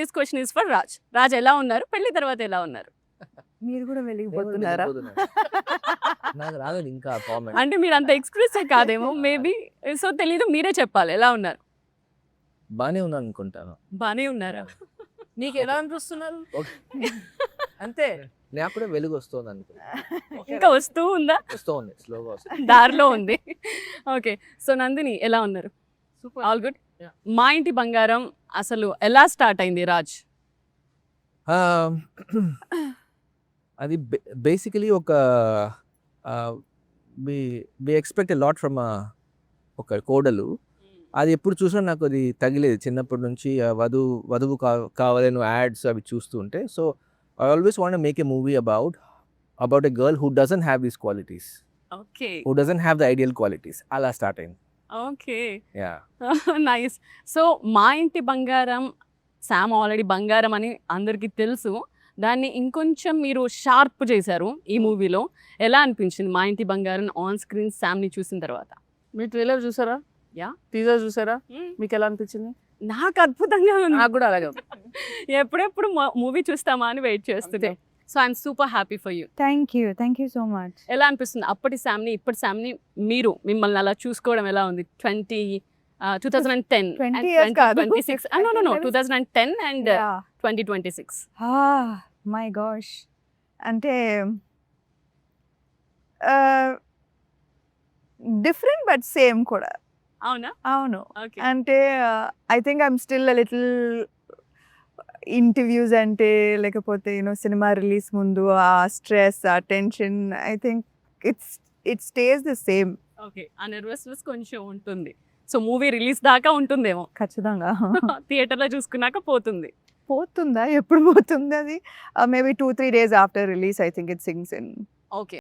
This question is for Raj. Raj ఎలా ఉన్నారు, పెళ్లి తర్వాత ఎలా ఉన్నారు? మీరు కూడా వెళ్ళిపోతున్నారా? నాకు రాలేదు ఇంకా కామెంట్. అంటే మీరు అంత ఎక్స్ప్రెసివ్ కాదేమో మేబీ, సో తెలీదు, మీరే చెప్పాలి ఎలా ఉన్నారు. బానే ఉన్నాను అనుకుంటాను. బానే ఉన్నారా? నీకు ఎలా అనిపిస్తున్నారు? ఓకే. అంతే. నాకు కూడా వెలుగు వస్తుంది అనుకుంటా. ఇంకా వస్తూ ఉందా? వస్తూ ఉంది, స్లోగా వస్తుంది. దారిలో ఉంది. ఓకే, సో నందిని ఎలా ఉన్నారు? సూపర్. All good. Yeah. మా ఇంటి బంగారం అసలు ఎలా స్టార్ట్ అయింది రాజ్? అది బేసికలీ ఒక వి ఎక్స్పెక్ట్ లాట్ ఫ్రమ్ ఒక కోడలు. అది ఎప్పుడు చూసినా నాకు అది తగిలేదు చిన్నప్పటి నుంచి. వధువు కావాలి నువ్వు యాడ్స్ అవి చూస్తూ ఉంటే. So I always want make a movie about a girl who doesn't have these qualities, okay who doesn't have the ideal qualities. అలా స్టార్ట్ అయింది. Okay, yeah. నైస్. సో మా ఇంటి బంగారం, శామ్ ఆల్రెడీ బంగారం అని అందరికీ తెలుసు, దాన్ని ఇంకొంచెం మీరు షార్ప్ చేశారు ఈ మూవీలో. ఎలా అనిపించింది మా ఇంటి బంగారం ఆన్ స్క్రీన్ శామ్ని చూసిన తర్వాత? మీ ట్రైలర్ చూసారా? Yeah. టీజర్ చూసారా? మీకు ఎలా అనిపించింది? నాకు అద్భుతంగా ఉంది. నాకు కూడా అలాగే ఉంది. ఎప్పుడెప్పుడు మూవీ చూస్తామా అని వెయిట్ చేస్తుంది. So I'm super happy for you. Thank you so much. ఎలా అనిపిస్తుంది అప్పటి శామ్ని ఇప్పటి శామ్ని మీరు మిమ్మల్ని అలా చూసుకోవడం ఎలా ఉంది? 2010 20 years కాదు. 26 no 2010 and 2026. మై గాష్, అంటే డిఫరెంట్ బట్ సేమ్ కూడా. అవునా? అవును, ఓకే. అంటే I think I'm still little interviews అంటే, లేకపోతే సినిమా రిలీజ్ ముందు ఆ స్ట్రెస్, ఆ tension, I think it stays the same. Okay, ఆ నర్వస్నెస్ కొంచెం ఉంటుంది. సో మూవీ రిలీజ్ దాకా ఉంటుందేమో, ఖచ్చితంగా. థియేటర్లో చూసుకున్నాక పోతుంది. పోతుందా? ఎప్పుడు పోతుంది అది? Maybe 2-3 days after release I think it sinks in. Okay.